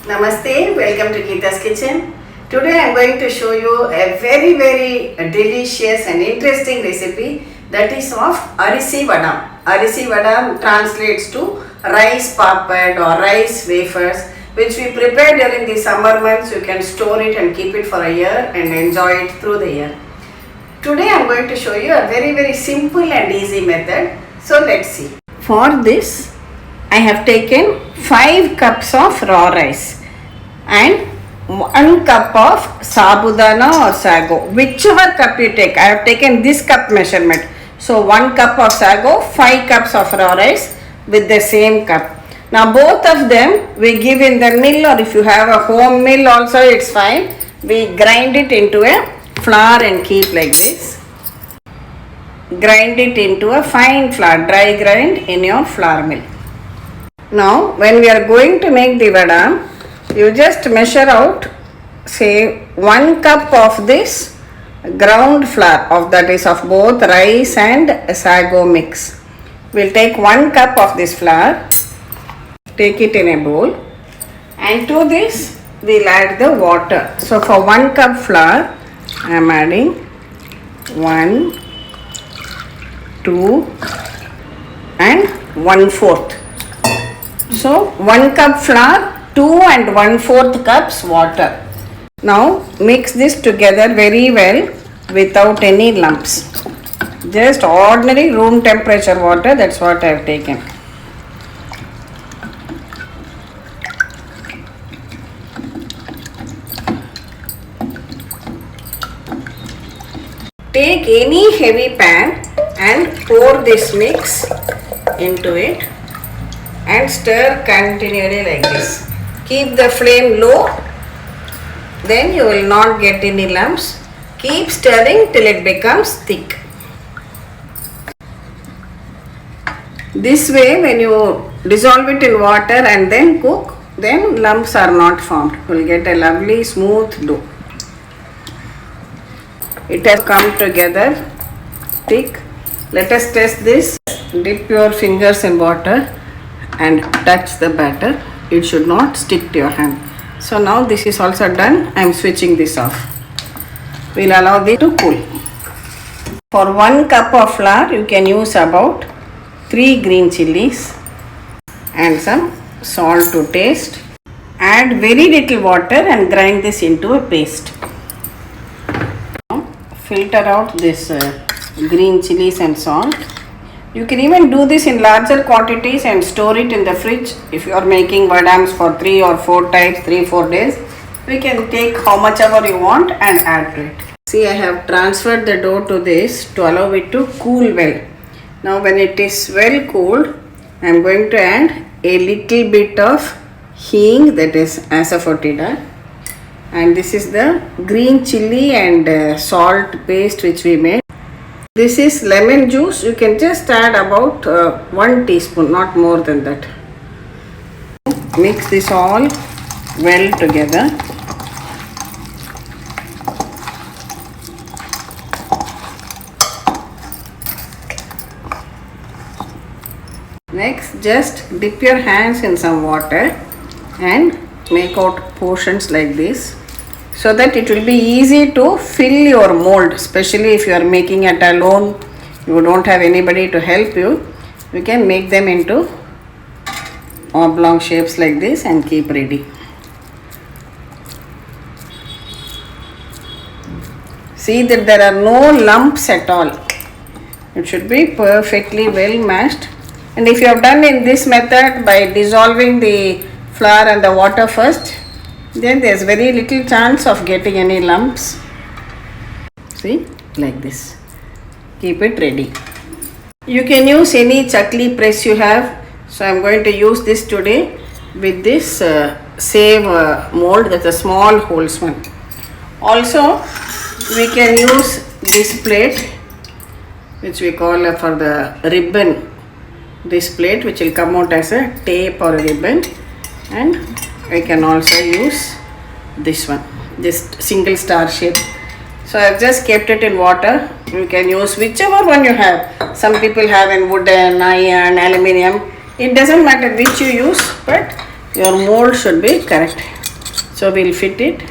Namaste, welcome to Gita's kitchen. Today I am going to show you a very delicious and interesting recipe that is of Rice Vadam. Rice Vadam translates to rice papad or rice wafers, which we prepare during the summer months. You can store it and keep it for a year and enjoy it through the year. Today I am going to show you a very simple and easy method. So let's see. For this I have taken 5 cups of raw rice and 1 cup of Sabudana or Sago, whichever cup you take. I have taken this cup measurement. So 1 cup of Sago, 5 cups of raw rice with the same cup. Now both of them we give in the mill, or if you have a home mill also it's fine. We grind it into a flour and keep like this. Grind it into a fine flour, dry grind in your flour mill. Now when we are going to make the vada, you just measure out, say 1 cup of this ground flour, that is of both rice and sago mix. We'll take 1 cup of this flour, take it in a bowl, and to this we'll add the water. So for 1 cup flour I am adding 1, 2 and 1/4. So 1 cup flour, 2 and 1/4 cups water. Now mix this together very well without any lumps. Just ordinary room temperature water, that's what I have taken. Take any heavy pan and pour this mix into it and stir continually like this. Keep the flame low, then you will not get any lumps. Keep stirring till it becomes thick. This way, when you dissolve it in water and then cook, then lumps are not formed. You will get a lovely smooth dough. It has come together thick. Let us test this. Dip your fingers in water and touch the batter. It should not stick to your hand. So now this is also done. I am switching this off. We will allow this to cool. For 1 cup of flour you can use about 3 green chillies and some salt to taste. Add very little water and grind this into a paste. Filter out this green chilies and salt. You can even do this in larger quantities and store it in the fridge. If you are making vadams for 3 or 4 times, 3-4 days, we can take how much ever you want and add to it. See, I have transferred the dough to this to allow it to cool well. Now when it is well cooled, I am going to add a little bit of hing, that is asafoetida. And this is the green chilli and salt paste which we made. This is lemon juice. You can just add about 1 teaspoon, not more than that. Mix this all well together. Next, just dip your hands in some water and make out portions like this, so that it will be easy to fill your mold, especially if you are making it alone, you don't have anybody to help you. You can make them into oblong shapes like this and keep ready. See that there are no lumps at all. It should be perfectly well mashed. And if you have done in this method by dissolving the flour and the water first, then there is very little chance of getting any lumps. See, like this. Keep it ready. You can use any chakli press you have. So I am going to use this today with this save mold, that's a small holes one. Also, we can use this plate which we call for the ribbon. This plate which will come out as a tape or a ribbon, and I can also use this one, this single star shape. So I have just kept it in water. You can use whichever one you have. Some people have in wooden, iron, aluminium. It doesn't matter which you use, but Your mold should be correct. So we'll fit it.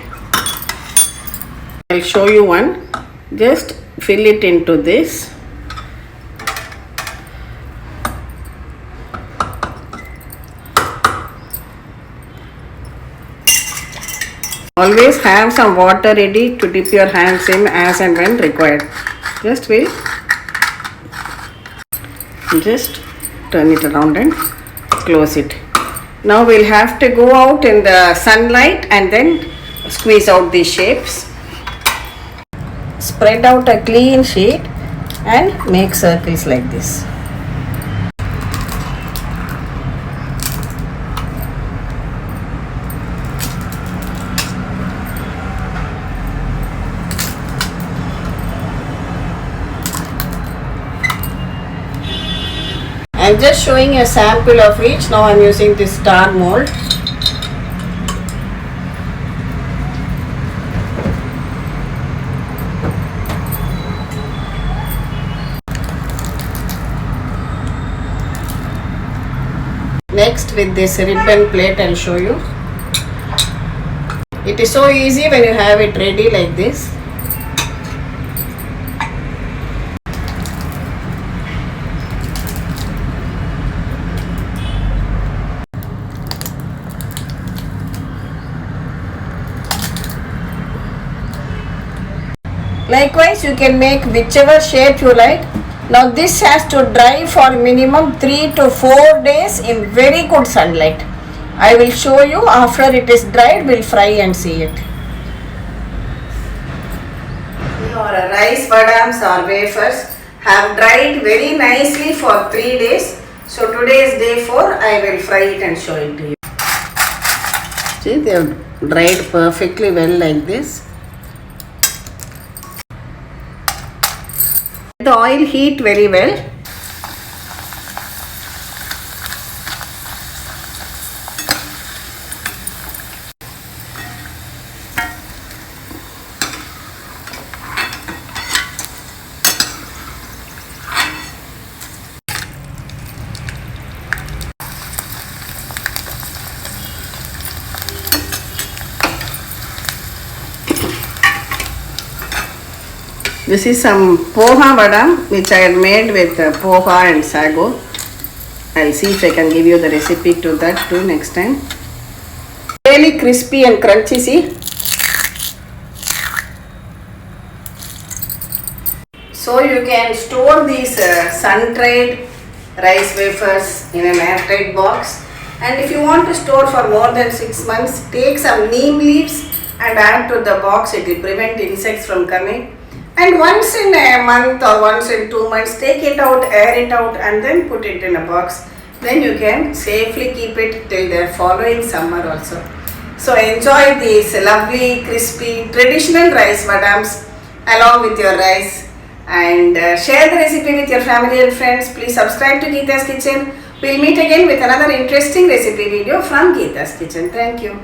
I'll show you one. Just fill it into this. Always have some water ready to dip your hands in as and when required. Just turn it around and close it. Now we'll have to go out in the sunlight and then squeeze out these shapes. Spread out a clean sheet and make circles like this. I'm just showing a sample of each. Now I'm using this star mold. Next, with this ribbon plate, I'll show you. It is so easy when you have it ready like this. Likewise, you can make whichever shape you like. Now this has to dry for minimum 3 to 4 days in very good sunlight. I will show you after it is dried. We'll fry and see it. Your rice vadams or wafers have dried very nicely for 3 days. So today is day 4. I will fry it and show it to you. See, they have dried perfectly well like this. The oil heat very well. This is some poha vadam which I had made with poha and sago. I'll see if I can give you the recipe to that too next time. Really crispy and crunchy, see. So you can store these sun-dried rice wafers in an airtight box, and if you want to store for more than 6 months, take some neem leaves and add to the box. It will prevent insects from coming. And once in a month or once in 2 months, take it out, air it out, and then put it in a box. Then you can safely keep it till the following summer also. So enjoy these lovely, crispy, traditional rice vadams along with your rice, and share the recipe with your family and friends. Please subscribe to Gita's Kitchen. We'll meet again with another interesting recipe video from Gita's Kitchen. Thank you.